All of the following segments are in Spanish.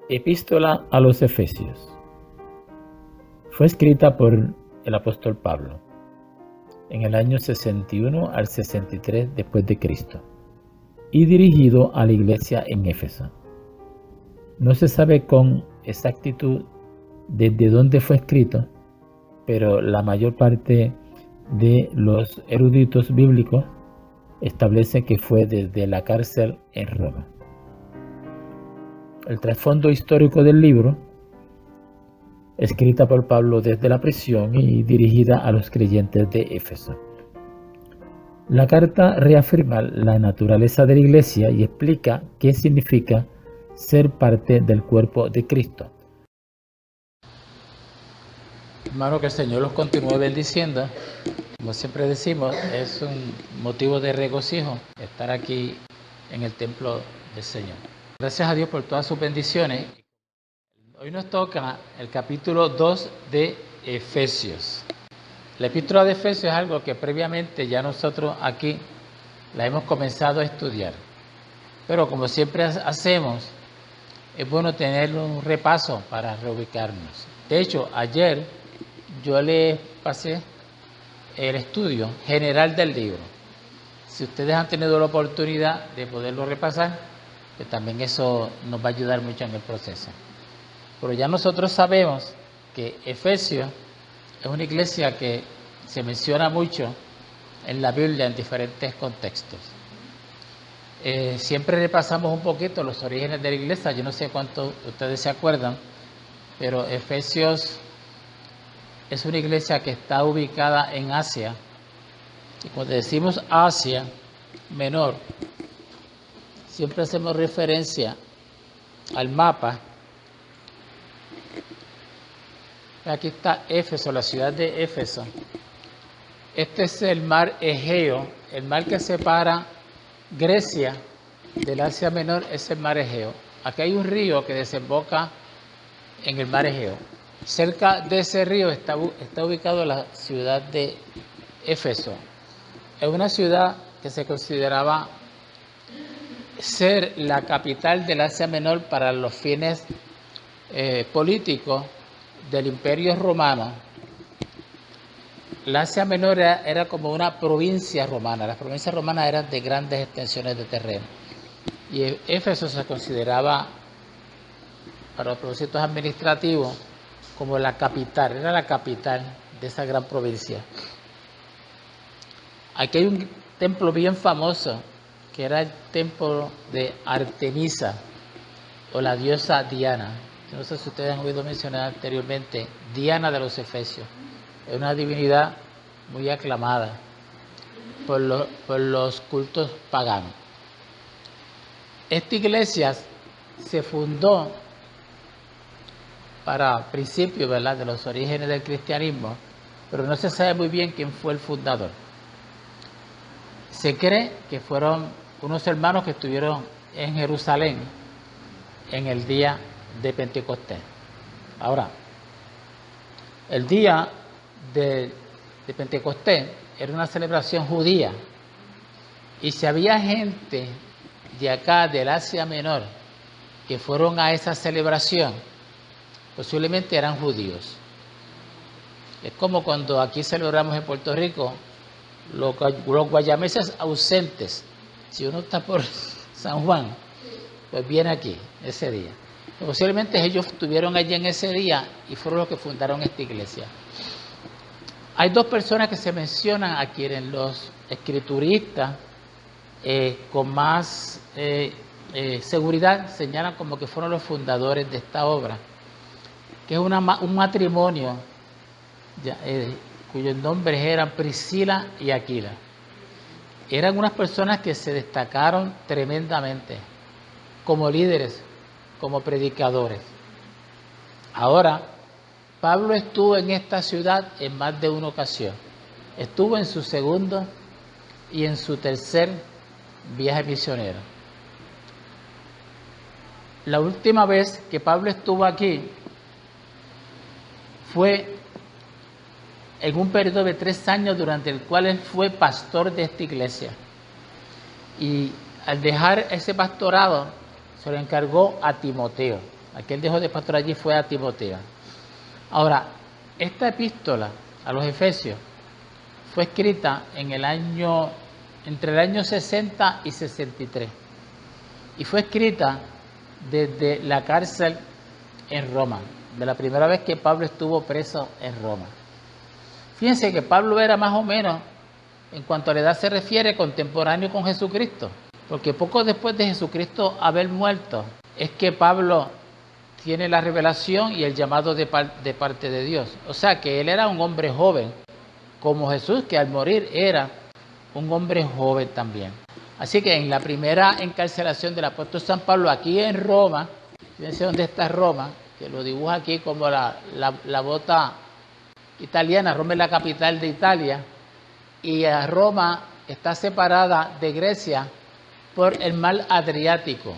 Epístola a los Efesios. Fue escrita por el apóstol Pablo en el año 61 al 63 después de Cristo y dirigido a la iglesia en Éfeso. No se sabe con exactitud desde dónde fue escrito, pero la mayor parte de los eruditos bíblicos establece que fue desde la cárcel en Roma. El trasfondo histórico del libro, escrita por Pablo desde la prisión y dirigida a los creyentes de Éfeso. La carta reafirma la naturaleza de la iglesia y explica qué significa ser parte del cuerpo de Cristo. Hermano, que el Señor los continúe bendiciendo. Como siempre decimos, es un motivo de regocijo estar aquí en el templo del Señor. Gracias a Dios por todas sus bendiciones. Hoy nos toca el capítulo 2 de Efesios. La epístola de Efesios es algo que previamente ya nosotros aquí la hemos comenzado a estudiar. Pero como siempre hacemos, es bueno tener un repaso para reubicarnos. De hecho, ayer yo les pasé el estudio general del libro. Si ustedes han tenido la oportunidad de poderlo repasar, pues también eso nos va a ayudar mucho en el proceso. Pero ya nosotros sabemos que Efesios es una iglesia que se menciona mucho en la Biblia en diferentes contextos. Siempre repasamos un poquito los orígenes de la iglesia. Yo no sé cuántos ustedes se acuerdan, pero Efesios es una iglesia que está ubicada en Asia. Y cuando decimos Asia Menor, siempre hacemos referencia al mapa. Aquí está Éfeso, la ciudad de Éfeso. Este es el mar Egeo, el mar que separa Grecia del Asia Menor es el mar Egeo. Aquí hay un río que desemboca en el mar Egeo. Cerca de ese río está ubicado la ciudad de Éfeso. Es una ciudad que se consideraba ser la capital del Asia Menor para los fines políticos del Imperio Romano. La Asia Menor era como una provincia romana. Las provincias romanas eran de grandes extensiones de terreno. Y Éfeso se consideraba, para los propósitos administrativos, como la capital. Era la capital de esa gran provincia. Aquí hay un templo bien famoso, que era el templo de Artemisa, o la diosa Diana. No sé si ustedes han oído mencionar anteriormente, Diana de los Efesios. Es una divinidad muy aclamada por los cultos paganos. Esta iglesia se fundó para principios, ¿verdad?, de los orígenes del cristianismo, pero no se sabe muy bien quién fue el fundador. Se cree que fueron unos hermanos que estuvieron en Jerusalén en el día de Pentecostés. Ahora, el día de Pentecostés era una celebración judía, y si había gente de acá del Asia Menor que fueron a esa celebración, posiblemente eran judíos. Es como cuando aquí celebramos en Puerto Rico los guayameses ausentes. Si uno está por San Juan, pues viene aquí ese día. Posiblemente ellos estuvieron allí en ese día y fueron los que fundaron esta iglesia. Hay dos personas que se mencionan aquí en los escrituristas con más seguridad, señalan como que fueron los fundadores de esta obra, que es un matrimonio cuyos nombres eran Priscila y Aquila. Eran unas personas que se destacaron tremendamente como líderes, como predicadores. Ahora, Pablo estuvo en esta ciudad en más de una ocasión. Estuvo en su segundo y en su tercer viaje misionero. La última vez que Pablo estuvo aquí fue en un periodo de 3 años durante el cual él fue pastor de esta iglesia. Y al dejar ese pastorado, se lo encargó a Timoteo. a quien dejó de pastor allí fue a Timoteo. Ahora, esta epístola a los Efesios fue escrita entre el año 60 y 63. Y fue escrita desde la cárcel en Roma, de la primera vez que Pablo estuvo preso en Roma. Fíjense que Pablo era más o menos, en cuanto a la edad se refiere, contemporáneo con Jesucristo, porque poco después de Jesucristo haber muerto, es que Pablo tiene la revelación y el llamado de parte de Dios. O sea que él era un hombre joven, como Jesús, que al morir era un hombre joven también. Así que en la primera encarcelación del apóstol San Pablo, aquí en Roma, fíjense dónde está Roma, que lo dibuja aquí como la bota italiana. Roma es la capital de Italia, y Roma está separada de Grecia por el mar Adriático.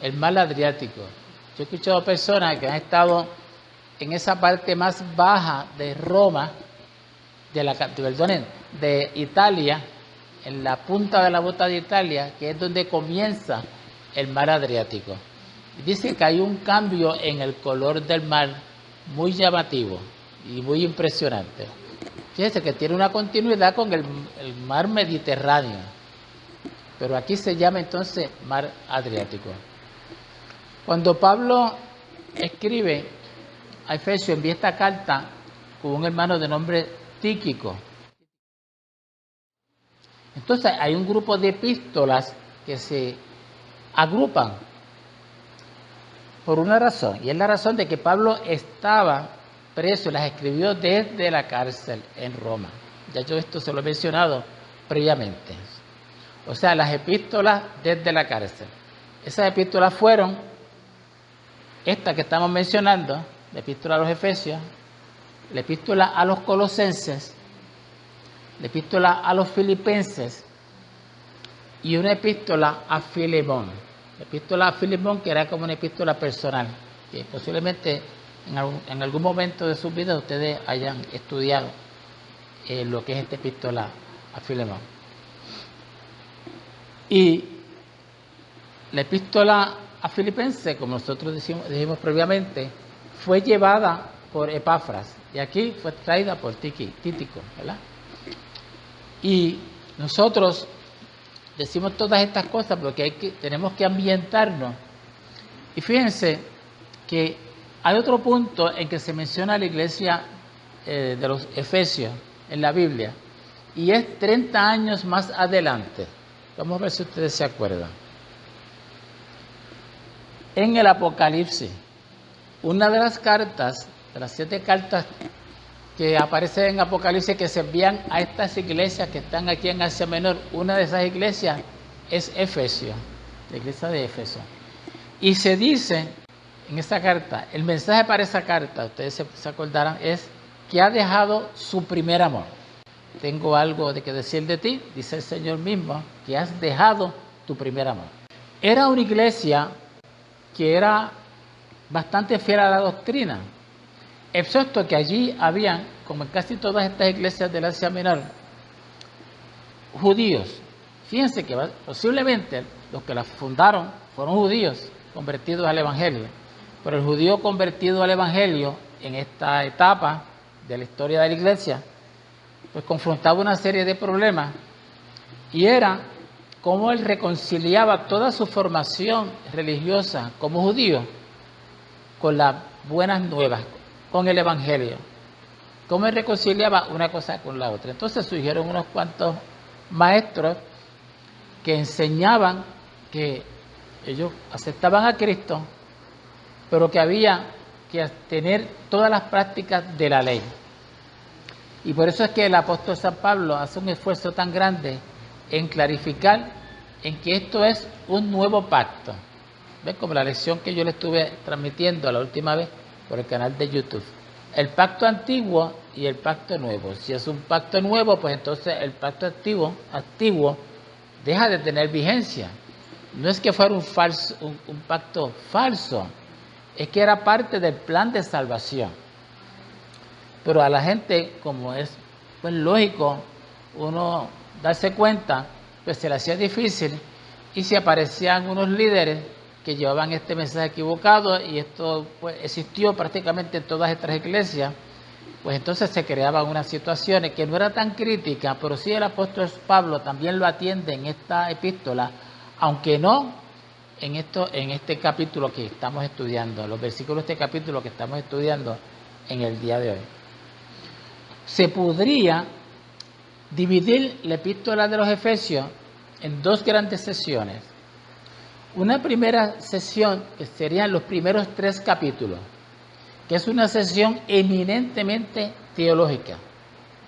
El mar Adriático. Yo he escuchado personas que han estado en esa parte más baja de Roma, de Italia, en la punta de la bota de Italia, que es donde comienza el mar Adriático. Dice que hay un cambio en el color del mar muy llamativo y muy impresionante. Fíjense que tiene una continuidad con el mar Mediterráneo, pero aquí se llama entonces mar Adriático. Cuando Pablo escribe a Efesios, envía esta carta con un hermano de nombre Tíquico. Entonces hay un grupo de epístolas que se agrupan por una razón, y es la razón de que Pablo estaba preso, las escribió desde la cárcel en Roma. Ya yo esto se lo he mencionado previamente. O sea, las epístolas desde la cárcel. Esas epístolas fueron esta que estamos mencionando, la epístola a los Efesios, la epístola a los Colosenses, la epístola a los Filipenses y una epístola a Filemón. La epístola a Filemón, que era como una epístola personal, que posiblemente en algún momento de sus vidas ustedes hayan estudiado lo que es esta epístola a Filemón. Y la epístola a Filipenses, como nosotros dijimos previamente, fue llevada por Epafras, y aquí fue traída por Tíquico, ¿verdad? Y nosotros decimos todas estas cosas porque tenemos que ambientarnos. Y fíjense que hay otro punto en que se menciona la iglesia de los Efesios en la Biblia, y es 30 años más adelante. Vamos a ver si ustedes se acuerdan. En el Apocalipsis, una de las cartas, de las 7 cartas que aparecen en Apocalipsis que se envían a estas iglesias que están aquí en Asia Menor, una de esas iglesias es Efesios, la iglesia de Éfeso. Y se dice en esa carta, el mensaje para esa carta, ustedes se acordarán, es que ha dejado su primer amor. Tengo algo de que decir de ti, dice el Señor mismo, que has dejado tu primer amor. Era una iglesia que era bastante fiel a la doctrina, excepto que allí habían, como en casi todas estas iglesias del Asia Menor, judíos. Fíjense que posiblemente los que las fundaron fueron judíos convertidos al Evangelio, pero el judío convertido al Evangelio en esta etapa de la historia de la iglesia, pues confrontaba una serie de problemas, y era cómo él reconciliaba toda su formación religiosa como judío con las buenas nuevas, con el Evangelio. Cómo él reconciliaba una cosa con la otra. Entonces surgieron unos cuantos maestros que enseñaban que ellos aceptaban a Cristo, pero que había que tener todas las prácticas de la ley. Y por eso es que el apóstol San Pablo hace un esfuerzo tan grande en clarificar en que esto es un nuevo pacto. ¿Ven? Como la lección que yo le estuve transmitiendo la última vez por el canal de YouTube. El pacto antiguo y el pacto nuevo. Si es un pacto nuevo, pues entonces el pacto antiguo deja de tener vigencia. No es que fuera un pacto falso, es que era parte del plan de salvación. pero a la gente, como es pues lógico uno darse cuenta, pues se le hacía difícil, y se aparecían unos líderes que llevaban este mensaje equivocado, y esto pues existió prácticamente en todas estas iglesias. Pues entonces se creaban unas situaciones que no eran tan críticas, pero sí el apóstol Pablo también lo atiende en esta epístola, aunque no en este capítulo que estamos estudiando, los versículos de este capítulo que estamos estudiando en el día de hoy. Se podría dividir la epístola de los Efesios en dos grandes sesiones. Una primera sesión, que serían los primeros 3 capítulos, que es una sesión eminentemente teológica.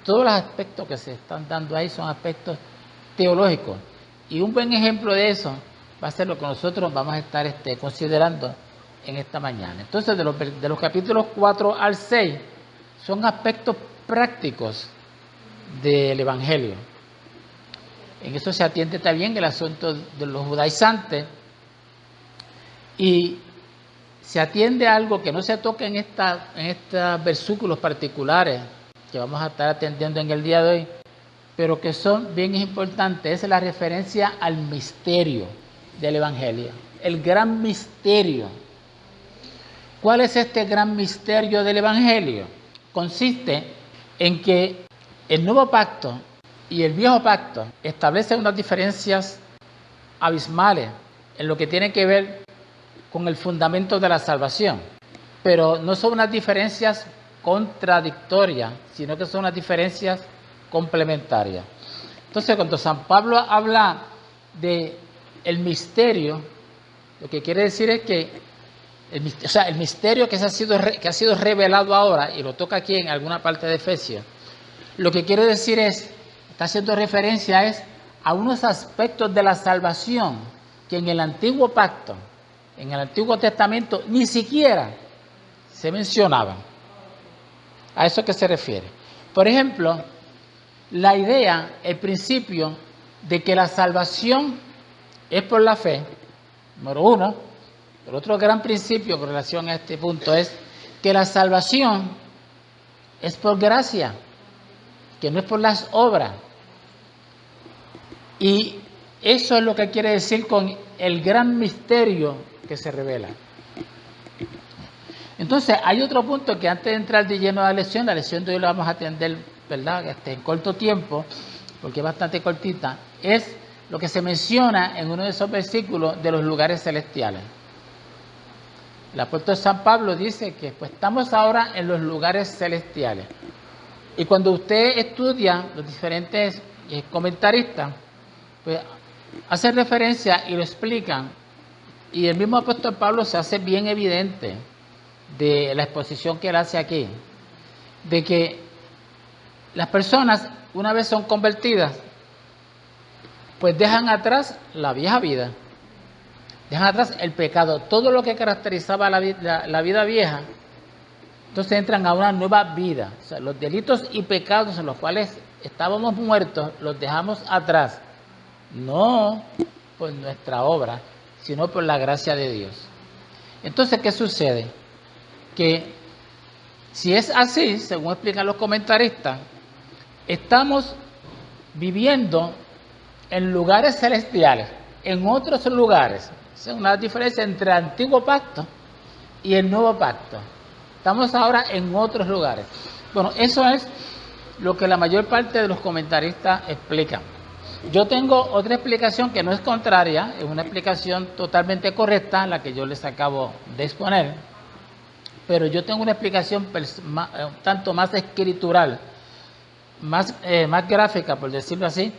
Todos los aspectos que se están dando ahí son aspectos teológicos. Y un buen ejemplo de eso va a ser lo que nosotros vamos a estar considerando en esta mañana. Entonces, de los capítulos 4 al 6 son aspectos prácticos del Evangelio. En eso se atiende también el asunto de los judaizantes, y se atiende a algo que no se toca en estos versículos particulares que vamos a estar atendiendo en el día de hoy, pero que son bien importantes. Es la referencia al misterio del Evangelio, el gran misterio. ¿Cuál es este gran misterio del Evangelio? Consiste en que el nuevo pacto y el viejo pacto establecen unas diferencias abismales en lo que tiene que ver con el fundamento de la salvación, pero no son unas diferencias contradictorias, sino que son unas diferencias complementarias. Entonces, cuando San Pablo habla de el misterio, lo que quiere decir es que el misterio que ha sido revelado ahora, y lo toca aquí en alguna parte de Efesios, lo que quiere decir está haciendo referencia a unos aspectos de la salvación que en el antiguo pacto, en el Antiguo Testamento, ni siquiera se mencionaban. A eso que se refiere. Por ejemplo, la idea, el principio de que la salvación es por la fe, número uno. El otro gran principio con relación a este punto es que la salvación es por gracia, que no es por las obras. Y eso es lo que quiere decir con el gran misterio que se revela. Entonces, hay otro punto que antes de entrar de lleno a la lección de hoy la vamos a atender, ¿verdad?, en corto tiempo, porque es bastante cortita, es lo que se menciona en uno de esos versículos de los lugares celestiales. El apóstol San Pablo dice que pues estamos ahora en los lugares celestiales. Y cuando usted estudia los diferentes comentaristas, pues hacen referencia y lo explican. Y el mismo apóstol Pablo se hace bien evidente de la exposición que él hace aquí, de que las personas, una vez son convertidas, pues dejan atrás la vieja vida, dejan atrás el pecado, todo lo que caracterizaba la vida vieja. Entonces entran a una nueva vida. O sea, los delitos y pecados en los cuales estábamos muertos los dejamos atrás, no por nuestra obra, sino por la gracia de Dios. Entonces, ¿qué sucede? Que si es así, según explican los comentaristas, estamos viviendo en lugares celestiales, en otros lugares. Esa es una diferencia entre el antiguo pacto y el nuevo pacto. Estamos ahora en otros lugares. Bueno, eso es lo que la mayor parte de los comentaristas explican. Yo tengo otra explicación que no es contraria, es una explicación totalmente correcta, la que yo les acabo de exponer, pero yo tengo una explicación tanto más escritural, más gráfica, por decirlo así,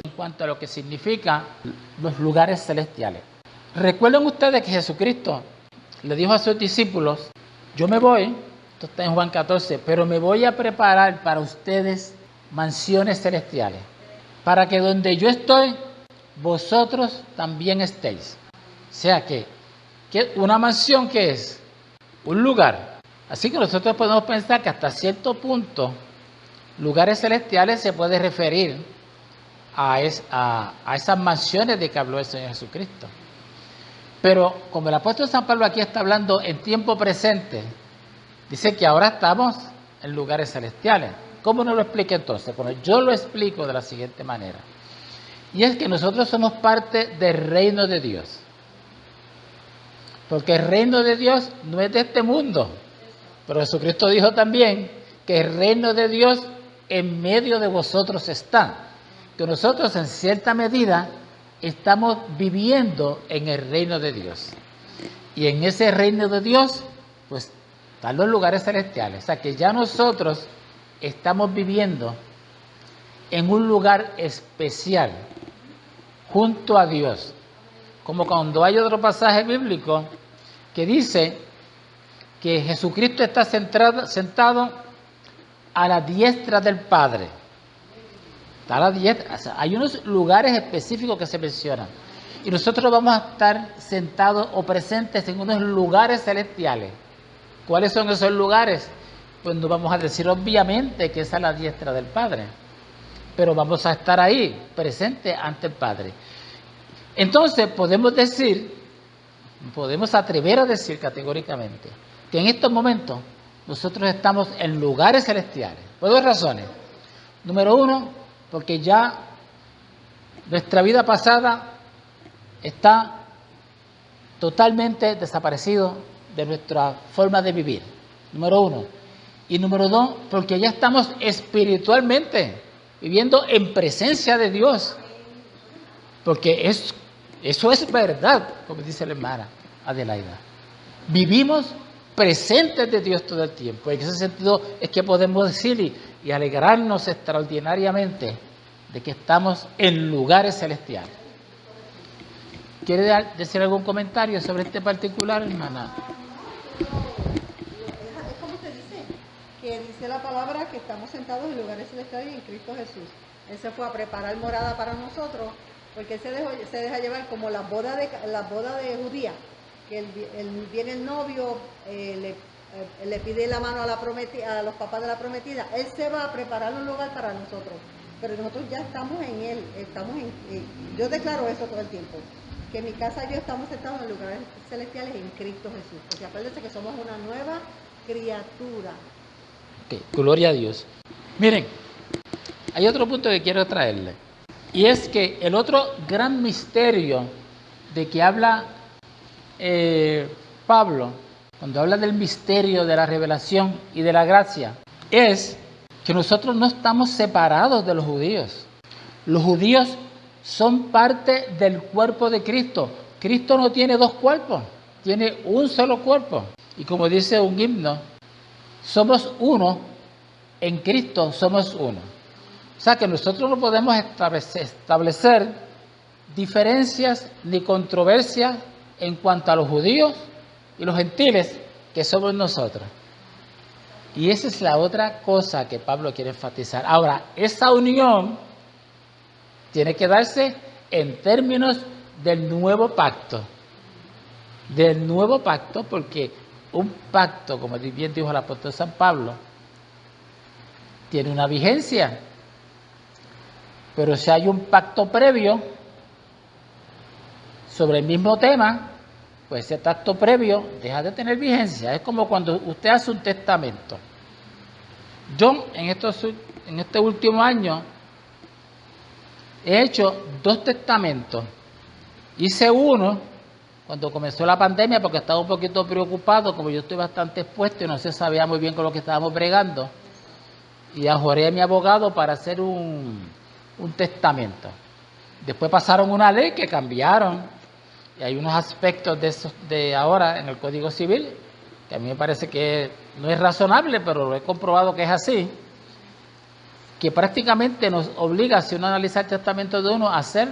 en cuanto a lo que significa los lugares celestiales. Recuerden ustedes que Jesucristo le dijo a sus discípulos: yo me voy, esto está en Juan 14, pero me voy a preparar para ustedes mansiones celestiales, para que donde yo estoy, vosotros también estéis. O sea que una mansión, ¿qué es? Un lugar. Así que nosotros podemos pensar que hasta cierto punto, lugares celestiales se puede referir a esas mansiones de que habló el Señor Jesucristo. Pero como el apóstol San Pablo aquí está hablando en tiempo presente, dice que ahora estamos en lugares celestiales. ¿Cómo nos lo explica entonces? Bueno, yo lo explico de la siguiente manera. Y es que nosotros somos parte del reino de Dios. Porque el reino de Dios no es de este mundo. Pero Jesucristo dijo también que el reino de Dios en medio de vosotros está. Que nosotros en cierta medida estamos viviendo en el reino de Dios. Y en ese reino de Dios, pues están los lugares celestiales. O sea que ya nosotros estamos viviendo en un lugar especial, junto a Dios. Como cuando hay otro pasaje bíblico que dice que Jesucristo está sentado a la diestra del Padre. Está a la diestra. O sea, hay unos lugares específicos que se mencionan. Y nosotros vamos a estar sentados o presentes en unos lugares celestiales. ¿Cuáles son esos lugares? Pues no vamos a decir obviamente que es a la diestra del Padre, pero vamos a estar ahí, presentes ante el Padre. Entonces podemos atrever a decir categóricamente que en estos momentos nosotros estamos en lugares celestiales, por dos razones. Número uno, porque ya nuestra vida pasada está totalmente desaparecido de nuestra forma de vivir, número uno. Y número dos, porque ya estamos espiritualmente viviendo en presencia de Dios. Porque eso es verdad, como dice la hermana Adelaida. Vivimos presentes de Dios todo el tiempo. En ese sentido es que podemos decir y alegrarnos extraordinariamente de que estamos en lugares celestiales. ¿Quiere decir algún comentario sobre este particular, hermana? Que dice la palabra que estamos sentados en lugares celestiales en Cristo Jesús. Él se fue a preparar morada para nosotros, porque él se deja llevar como la boda de judía, que viene el novio, le pide la mano a los papás de la prometida. Él se va a preparar un lugar para nosotros, pero nosotros ya estamos en él, yo declaro eso todo el tiempo, que en mi casa y yo estamos sentados en lugares celestiales en Cristo Jesús, porque acuérdense que somos una nueva criatura. Okay, gloria a Dios. Miren, hay otro punto que quiero traerle, y es que el otro gran misterio de que habla Pablo, cuando habla del misterio de la revelación y de la gracia, es que nosotros no estamos separados de los judíos. Los judíos son parte del cuerpo de Cristo. Cristo no tiene dos cuerpos, tiene un solo cuerpo. Y como dice un himno, somos uno, en Cristo somos uno. O sea que nosotros no podemos establecer diferencias ni controversias en cuanto a los judíos y los gentiles que somos nosotros. Y esa es la otra cosa que Pablo quiere enfatizar. Ahora, esa unión tiene que darse en términos del nuevo pacto. Del nuevo pacto, porque un pacto, como bien dijo el apóstol San Pablo, tiene una vigencia. Pero si hay un pacto previo sobre el mismo tema, pues ese pacto previo deja de tener vigencia. Es como cuando usted hace un testamento. Yo en este último año he hecho 2 testamentos. Hice uno cuando comenzó la pandemia porque estaba un poquito preocupado, como yo estoy bastante expuesto y no se sabía muy bien con lo que estábamos bregando. Y ajoré a mi abogado para hacer un testamento. Después pasaron una ley que cambiaron y hay unos aspectos de ahora en el Código Civil que a mí me parece que no es razonable, pero lo he comprobado que es así, que prácticamente nos obliga, si uno analiza el testamento de uno, a hacer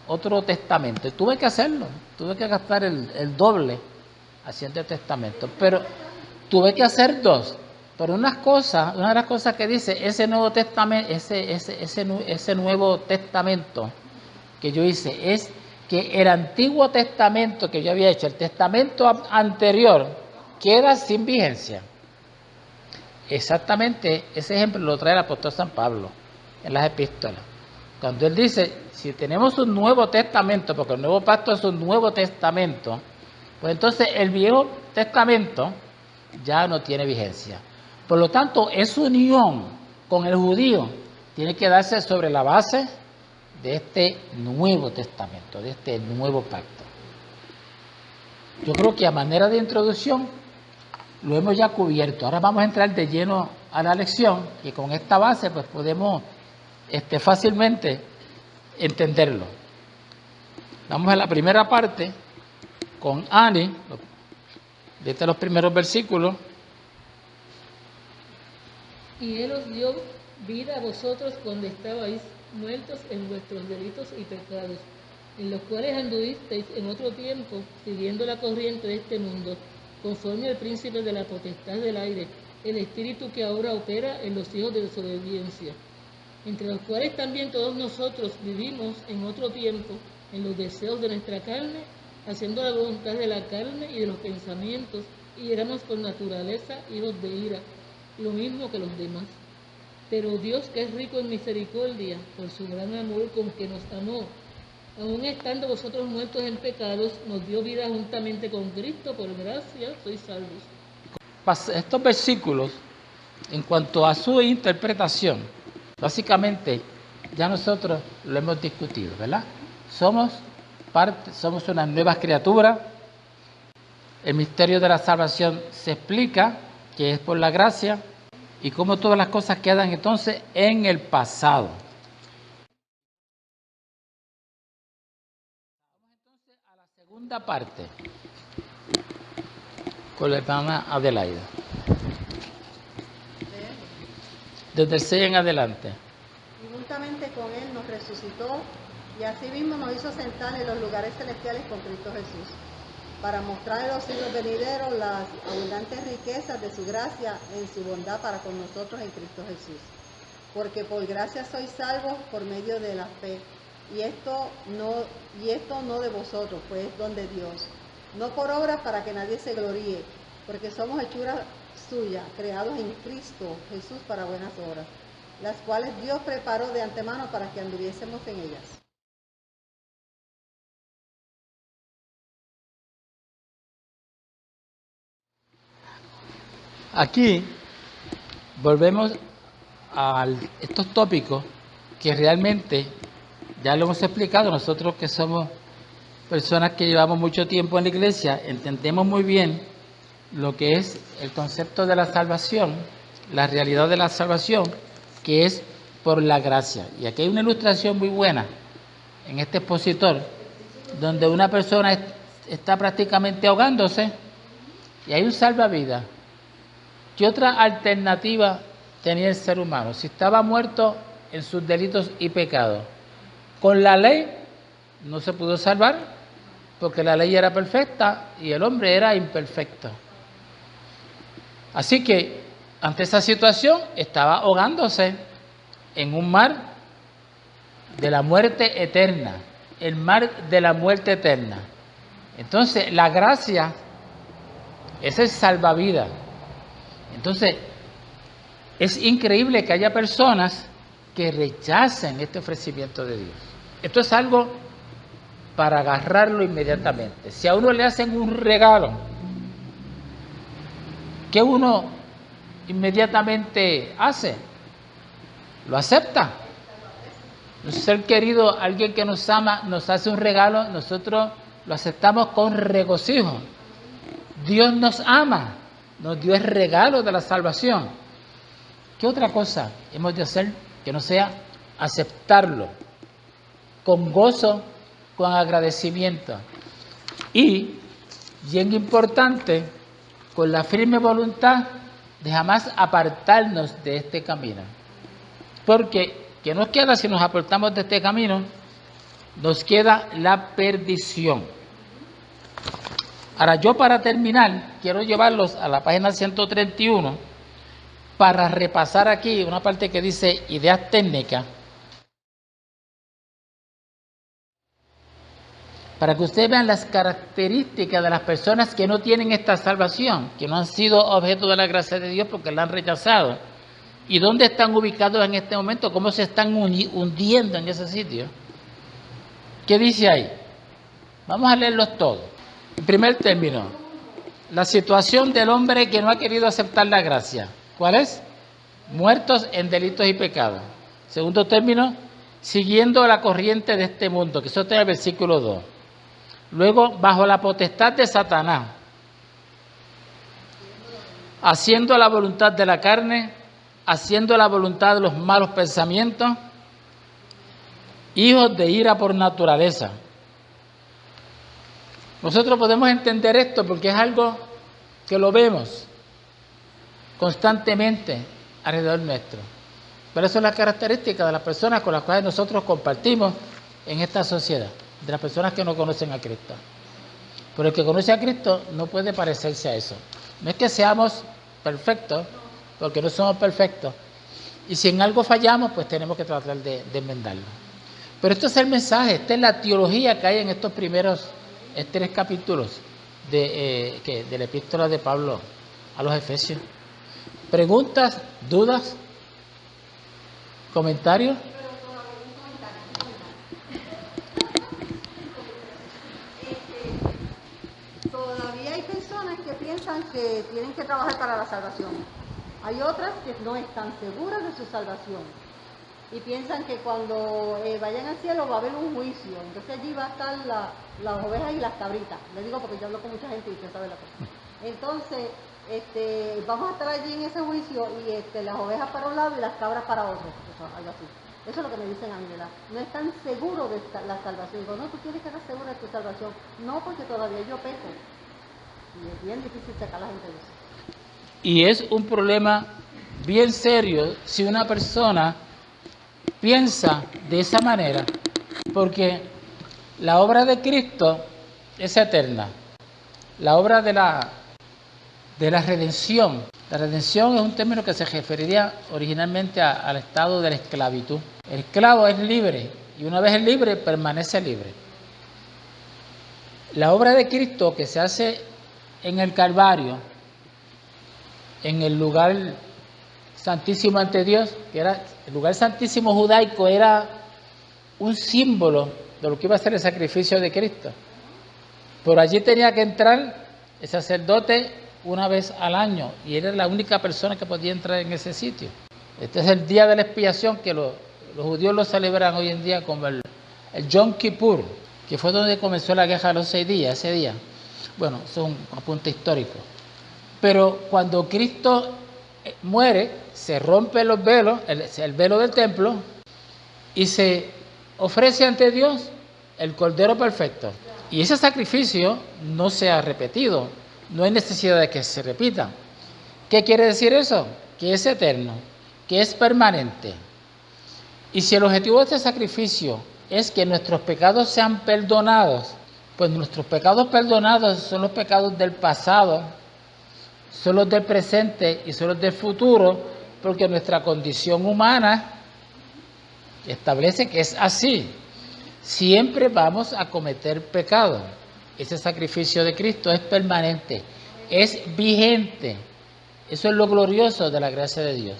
otro testamento. Y tuve que hacerlo, tuve que gastar el doble haciendo el testamento, pero tuve que hacer 2. Pero una de las cosas que dice ese nuevo testamento, ese nuevo testamento que yo hice, es que el antiguo testamento que yo había hecho, el testamento anterior, queda sin vigencia. Exactamente ese ejemplo lo trae el apóstol San Pablo en las epístolas. Cuando él dice, si tenemos un nuevo testamento, porque el nuevo pacto es un nuevo testamento, pues entonces el viejo testamento ya no tiene vigencia. Por lo tanto, esa unión con el judío tiene que darse sobre la base de este Nuevo Testamento, de este nuevo pacto. Yo creo que a manera de introducción lo hemos ya cubierto. Ahora vamos a entrar de lleno a la lección y con esta base pues podemos fácilmente entenderlo. Vamos a la primera parte con Ani, desde los primeros versículos. Y Él os dio vida a vosotros cuando estabais muertos en vuestros delitos y pecados, en los cuales anduvisteis en otro tiempo, siguiendo la corriente de este mundo, conforme al príncipe de la potestad del aire, el espíritu que ahora opera en los hijos de desobediencia, entre los cuales también todos nosotros vivimos en otro tiempo, en los deseos de nuestra carne, haciendo la voluntad de la carne y de los pensamientos, y éramos por naturaleza hijos de ira, lo mismo que los demás. Pero Dios, que es rico en misericordia, por su gran amor con que nos amó, aun estando vosotros muertos en pecados, nos dio vida juntamente con Cristo, por gracia sois salvos. Estos versículos, en cuanto a su interpretación, básicamente ya nosotros lo hemos discutido, ¿verdad? Somos una nueva criatura. El misterio de la salvación se explica, que es por la gracia, y cómo todas las cosas quedan entonces en el pasado. Vamos entonces a la segunda parte, con la hermana Adelaida. Desde el 6 en adelante. Y juntamente con Él nos resucitó y asimismo nos hizo sentar en los lugares celestiales con Cristo Jesús, para mostrar en los siglos venideros las abundantes riquezas de su gracia en su bondad para con nosotros en Cristo Jesús. Porque por gracia sois salvos por medio de la fe, y esto no de vosotros, pues es don de Dios, no por obras para que nadie se gloríe, porque somos hechura suya, creados en Cristo Jesús para buenas obras, las cuales Dios preparó de antemano para que anduviésemos en ellas. Aquí volvemos a estos tópicos que realmente ya lo hemos explicado. Nosotros que somos personas que llevamos mucho tiempo en la iglesia, entendemos muy bien lo que es el concepto de la salvación, la realidad de la salvación, que es por la gracia. Y aquí hay una ilustración muy buena en este expositor, donde una persona está prácticamente ahogándose y hay un salvavidas. ¿Qué otra alternativa tenía el ser humano? Si estaba muerto en sus delitos y pecados, con la ley no se pudo salvar, porque la ley era perfecta y el hombre era imperfecto. Así que, ante esa situación, estaba ahogándose en un mar de la muerte eterna, el mar de la muerte eterna. Entonces, la gracia es el salvavidas. Entonces, es increíble que haya personas que rechacen este ofrecimiento de Dios. Esto es algo para agarrarlo inmediatamente. Si a uno le hacen un regalo, ¿qué uno inmediatamente hace? Lo acepta. Un ser querido, alguien que nos ama, nos hace un regalo, nosotros lo aceptamos con regocijo. Dios nos ama, nos dio el regalo de la salvación. ¿Qué otra cosa hemos de hacer que no sea aceptarlo con gozo, con agradecimiento? Y, bien importante, con la firme voluntad de jamás apartarnos de este camino. Porque, ¿qué nos queda si nos apartamos de este camino? Nos queda la perdición. Ahora, yo para terminar, quiero llevarlos a la página 131 para repasar aquí una parte que dice ideas técnicas, para que ustedes vean las características de las personas que no tienen esta salvación, que no han sido objeto de la gracia de Dios porque la han rechazado, y dónde están ubicados en este momento, cómo se están hundiendo en ese sitio. ¿Qué dice ahí? Vamos a leerlos todos. En primer término, la situación del hombre que no ha querido aceptar la gracia. ¿Cuál es? Muertos en delitos y pecados. Segundo término, siguiendo la corriente de este mundo, que eso está en el versículo 2. Luego, bajo la potestad de Satanás, haciendo la voluntad de la carne, haciendo la voluntad de los malos pensamientos, hijos de ira por naturaleza. Nosotros podemos entender esto porque es algo que lo vemos constantemente alrededor nuestro. Pero eso es la característica de las personas con las cuales nosotros compartimos en esta sociedad, de las personas que no conocen a Cristo. Pero el que conoce a Cristo no puede parecerse a eso. No es que seamos perfectos, porque no somos perfectos. Y si en algo fallamos, pues tenemos que tratar de enmendarlo. Pero esto es el mensaje, esta es la teología que hay en estos primeros 3 capítulos de la epístola de Pablo a los Efesios. ¿Preguntas? ¿Dudas? ¿Comentarios? Todavía hay personas que piensan que tienen que trabajar para la salvación. Hay otras que no están seguras de su salvación y piensan que cuando vayan al cielo va a haber un juicio. Entonces allí va a estar las ovejas y las cabritas. Le digo porque yo hablo con mucha gente y usted sabe la cosa. Entonces, vamos a estar allí en ese juicio y las ovejas para un lado y las cabras para otro. Algo así. Eso es lo que me dicen a mí, ¿verdad? No están seguros de la salvación. Digo, no, tú tienes que estar seguro de tu salvación. No, porque todavía yo peco. Y es bien difícil sacar a la gente de eso. Y es un problema bien serio si una persona piensa de esa manera, porque la obra de Cristo es eterna. La obra de la redención. La redención es un término que se referiría originalmente al estado de la esclavitud. El esclavo es libre y una vez es libre, permanece libre. La obra de Cristo que se hace en el Calvario, en el lugar santísimo ante Dios, que era el lugar santísimo judaico, era un símbolo de lo que iba a ser el sacrificio de Cristo. Por allí tenía que entrar el sacerdote una vez al año y era la única persona que podía entrar en ese sitio. Este es el día de la expiación que los judíos lo celebran hoy en día como el Yom Kippur, que fue donde comenzó la guerra de los 6 días, ese día. Bueno, eso es un apunte histórico. Pero cuando Cristo muere, se rompe los velos, el velo del templo, y se ofrece ante Dios el Cordero Perfecto. Y ese sacrificio no se ha repetido, no hay necesidad de que se repita. ¿Qué quiere decir eso? Que es eterno, que es permanente. Y si el objetivo de este sacrificio es que nuestros pecados sean perdonados, pues nuestros pecados perdonados son los pecados del pasado, son los del presente y son los del futuro, porque nuestra condición humana establece que es así. Siempre vamos a cometer pecado. Ese sacrificio de Cristo es permanente, es vigente. Eso es lo glorioso de la gracia de Dios.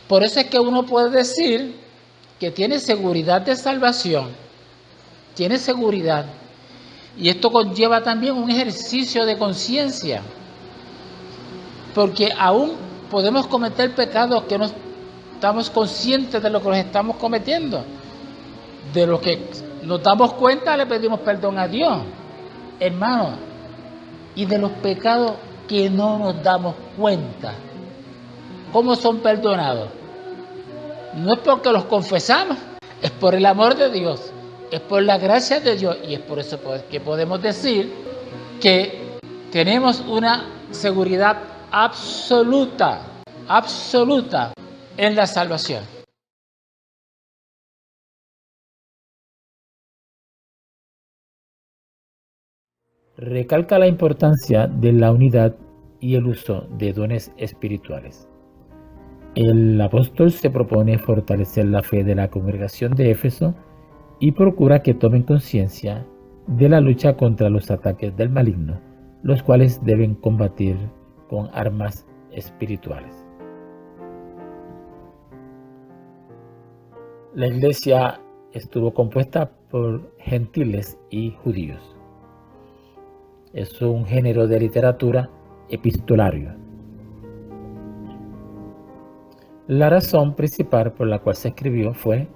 Por eso es que uno puede decir que tiene seguridad de salvación, tiene seguridad. Y esto conlleva también un ejercicio de conciencia, porque aún podemos cometer pecados que no estamos conscientes de lo que los estamos cometiendo. De lo que nos damos cuenta, le pedimos perdón a Dios, hermano. Y de los pecados que no nos damos cuenta, ¿cómo son perdonados? No es porque los confesamos, es por el amor de Dios, es por la gracia de Dios, y es por eso que podemos decir que tenemos una seguridad absoluta en la salvación. Recalca la importancia de la unidad y el uso de dones espirituales. El apóstol se propone fortalecer la fe de la congregación de Éfeso y procura que tomen conciencia de la lucha contra los ataques del maligno, los cuales deben combatir con armas espirituales. La iglesia estuvo compuesta por gentiles y judíos. Es un género de literatura epistolario. La razón principal por la cual se escribió fue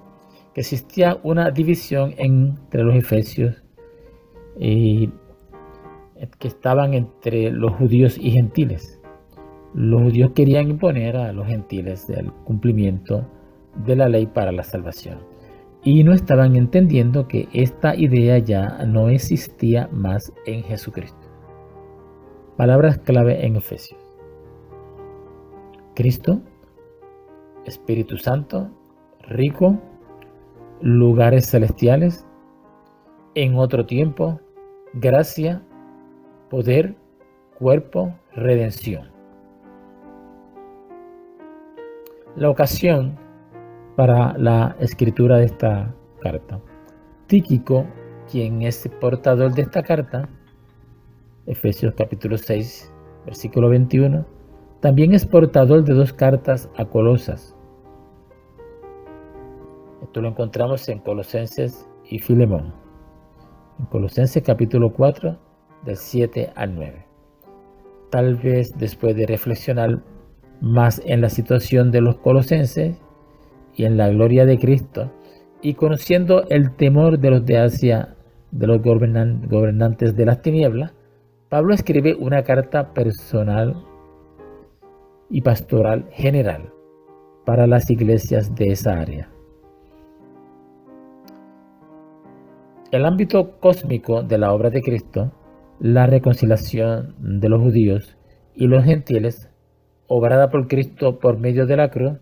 que existía una división entre los efesios y que estaban entre los judíos y gentiles. Los judíos querían imponer a los gentiles el cumplimiento de la ley para la salvación y no estaban entendiendo que esta idea ya no existía más en Jesucristo. Palabras clave en Efesios: Cristo, Espíritu Santo, rico, lugares celestiales, en otro tiempo, gracia, poder, cuerpo, redención. La ocasión para la escritura de esta carta. Tíquico, quien es portador de esta carta, Efesios capítulo 6, versículo 21, también es portador de 2 cartas a Colosas. Esto lo encontramos en Colosenses y Filemón. En Colosenses capítulo 4, del 7 al 9. Tal vez después de reflexionar más en la situación de los colosenses y en la gloria de Cristo, y conociendo el temor de los de Asia, de los gobernantes de las tinieblas, Pablo escribe una carta personal y pastoral general para las iglesias de esa área. El ámbito cósmico de la obra de Cristo, la reconciliación de los judíos y los gentiles, obrada por Cristo por medio de la cruz,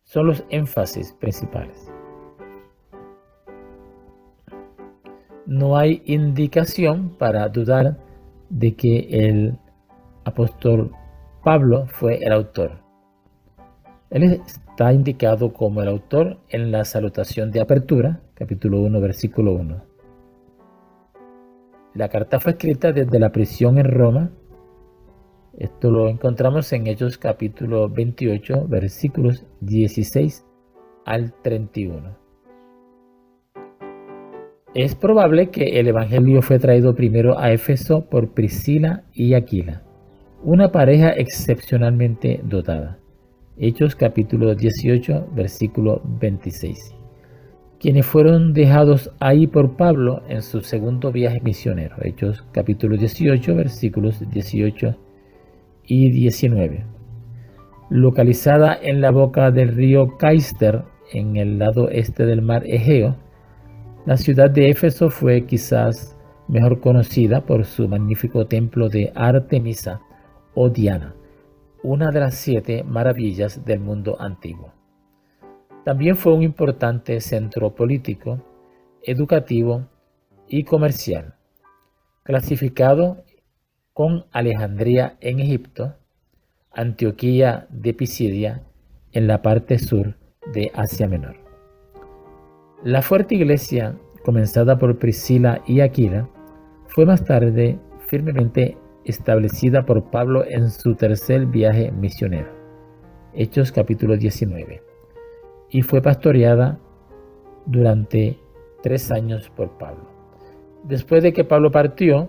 son los énfasis principales. No hay indicación para dudar de que el apóstol Pablo fue el autor. Él está indicado como el autor en la salutación de apertura, capítulo 1, versículo 1. La carta fue escrita desde la prisión en Roma. Esto lo encontramos en Hechos capítulo 28, versículos 16 al 31. Es probable que el evangelio fue traído primero a Éfeso por Priscila y Aquila, una pareja excepcionalmente dotada. Hechos capítulo 18, versículo 26. Quienes fueron dejados ahí por Pablo en su segundo viaje misionero. Hechos capítulo 18, versículos 18 y 19. Localizada en la boca del río Caister, en el lado este del mar Egeo, la ciudad de Éfeso fue quizás mejor conocida por su magnífico templo de Artemisa o Diana, una de las 7 maravillas del mundo antiguo. También fue un importante centro político, educativo y comercial, clasificado con Alejandría en Egipto, Antioquía de Pisidia en la parte sur de Asia Menor. La fuerte iglesia, comenzada por Priscila y Aquila, fue más tarde firmemente establecida por Pablo en su tercer viaje misionero, Hechos capítulo 19, y fue pastoreada durante 3 años por Pablo. Después de que Pablo partió,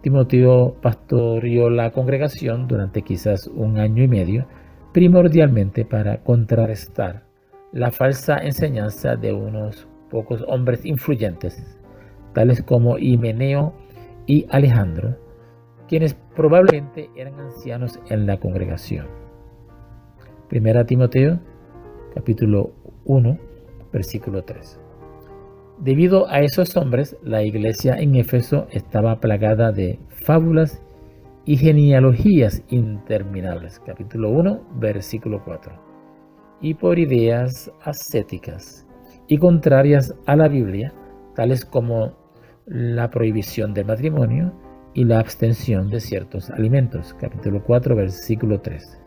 Timoteo pastoreó la congregación durante quizás 1 año y medio, primordialmente para contrarrestar la falsa enseñanza de unos pocos hombres influyentes, tales como Himeneo y Alejandro, quienes probablemente eran ancianos en la congregación. Primera Timoteo, capítulo 1, versículo 3. Debido a esos hombres, la iglesia en Éfeso estaba plagada de fábulas y genealogías interminables. Capítulo 1, versículo 4. Y por ideas ascéticas y contrarias a la Biblia, tales como la prohibición del matrimonio y la abstención de ciertos alimentos. Capítulo 4, versículo 3.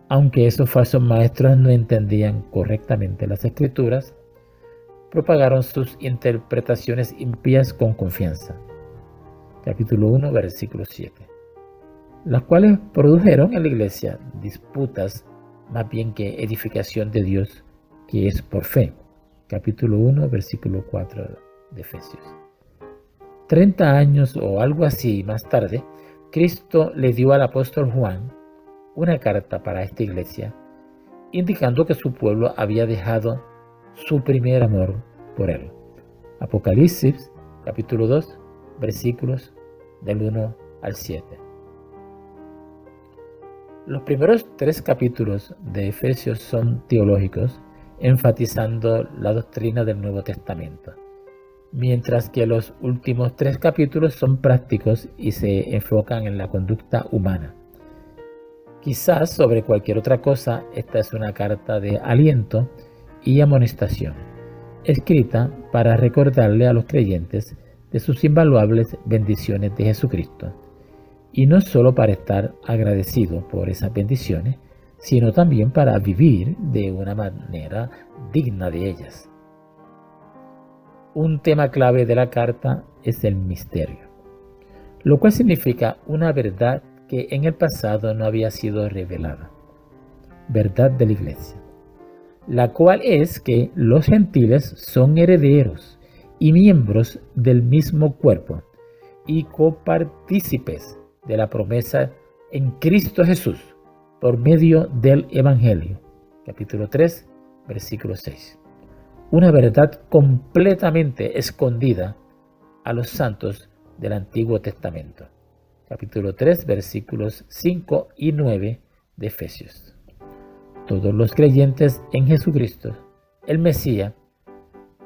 Aunque esos falsos maestros no entendían correctamente las Escrituras, propagaron sus interpretaciones impías con confianza. Capítulo 1, versículo 7. Las cuales produjeron en la iglesia disputas más bien que edificación de Dios, que es por fe. Capítulo 1, versículo 4 de Efesios. 30 años o algo así más tarde, Cristo le dio al apóstol Juan una carta para esta iglesia, indicando que su pueblo había dejado su primer amor por él. Apocalipsis, capítulo 2, versículos del 1 al 7. Los primeros 3 capítulos de Efesios son teológicos, enfatizando la doctrina del Nuevo Testamento, mientras que los últimos 3 capítulos son prácticos y se enfocan en la conducta humana. Quizás sobre cualquier otra cosa, esta es una carta de aliento y amonestación, escrita para recordarle a los creyentes de sus invaluables bendiciones de Jesucristo, y no solo para estar agradecido por esas bendiciones, sino también para vivir de una manera digna de ellas. Un tema clave de la carta es el misterio, lo cual significa una verdad que en el pasado no había sido revelada, verdad de la iglesia, la cual es que los gentiles son herederos y miembros del mismo cuerpo y copartícipes de la promesa en Cristo Jesús por medio del Evangelio. Capítulo 3, versículo 6. Una verdad completamente escondida a los santos del Antiguo Testamento. Capítulo 3, versículos 5 y 9 de Efesios. Todos los creyentes en Jesucristo, el Mesías,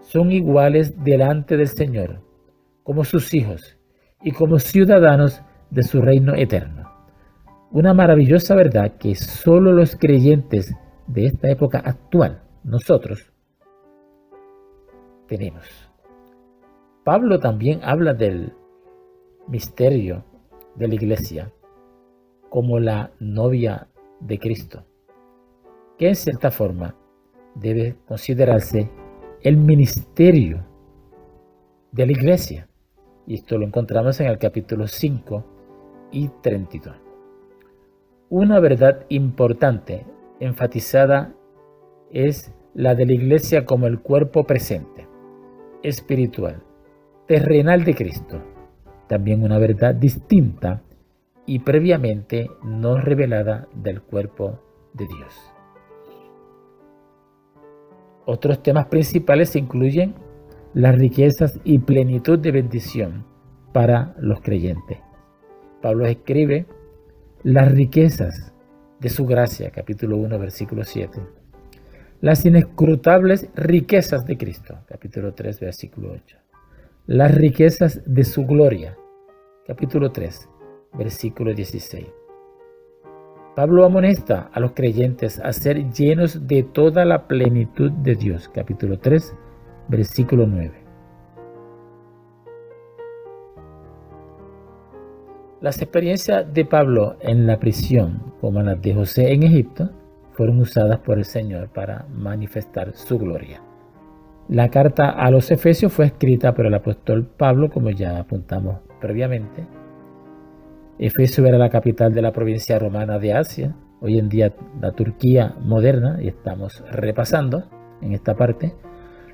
son iguales delante del Señor, como sus hijos y como ciudadanos de su reino eterno. Una maravillosa verdad que solo los creyentes de esta época actual, nosotros, tenemos. Pablo también habla del misterio de la iglesia como la novia de Cristo, que en cierta forma debe considerarse el ministerio de la iglesia. Y esto lo encontramos en el capítulo 5 y 32. Una verdad importante enfatizada es la de la iglesia como el cuerpo presente, espiritual, terrenal de Cristo. También una verdad distinta y previamente no revelada del cuerpo de Dios. Otros temas principales incluyen las riquezas y plenitud de bendición para los creyentes. Pablo escribe las riquezas de su gracia, capítulo 1, versículo 7. Las inescrutables riquezas de Cristo, capítulo 3, versículo 8. Las riquezas de su gloria, capítulo 3, versículo 16. Pablo amonesta a los creyentes a ser llenos de toda la plenitud de Dios, capítulo 3, versículo 9. Las experiencias de Pablo en la prisión, como las de José en Egipto, fueron usadas por el Señor para manifestar su gloria. La carta a los Efesios fue escrita por el apóstol Pablo, como ya apuntamos previamente. Efesio era la capital de la provincia romana de Asia, hoy en día la Turquía moderna, y estamos repasando en esta parte.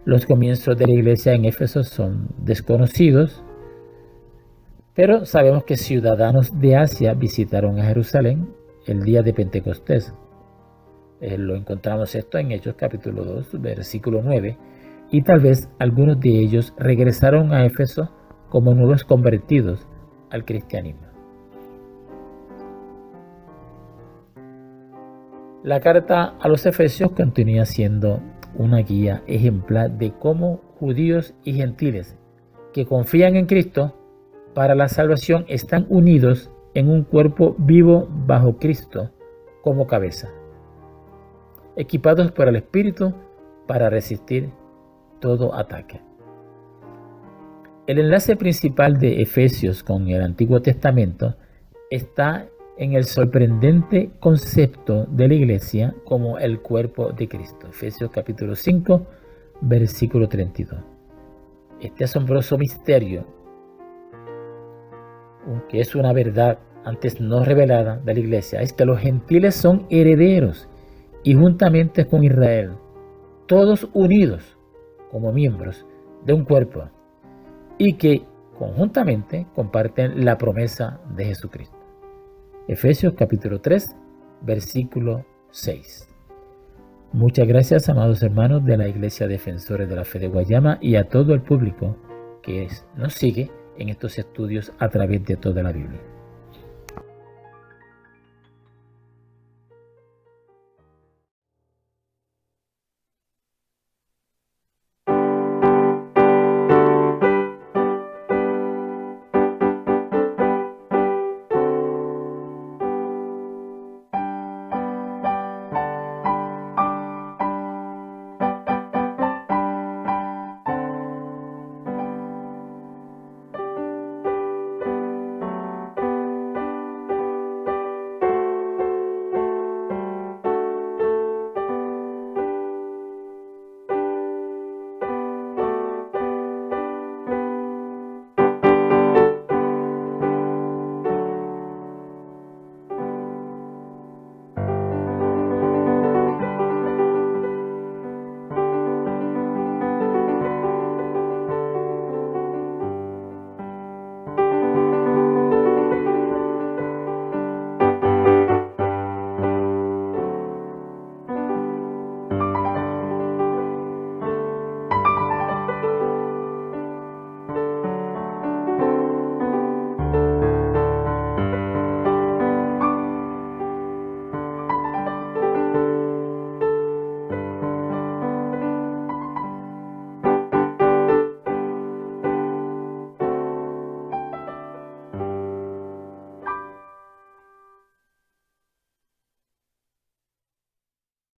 Los comienzos de la iglesia en Éfeso son desconocidos, pero sabemos que ciudadanos de Asia visitaron a Jerusalén el día de Pentecostés. Lo encontramos esto en Hechos capítulo 2, versículo 9, y tal vez algunos de ellos regresaron a Éfeso como nuevos convertidos al cristianismo. La carta a los Efesios continúa siendo una guía ejemplar de cómo judíos y gentiles que confían en Cristo para la salvación están unidos en un cuerpo vivo bajo Cristo como cabeza, equipados por el Espíritu para resistir todo ataque. El enlace principal de Efesios con el Antiguo Testamento está en el sorprendente concepto de la iglesia como el cuerpo de Cristo. Efesios capítulo 5, versículo 32. Este asombroso misterio, que es una verdad antes no revelada de la iglesia, es que los gentiles son herederos y juntamente con Israel, todos unidos como miembros de un cuerpo y que conjuntamente comparten la promesa de Jesucristo. Efesios capítulo 3, versículo 6. Muchas gracias, amados hermanos de la Iglesia Defensores de la Fe de Guayama, y a todo el público que nos sigue en estos estudios a través de toda la Biblia.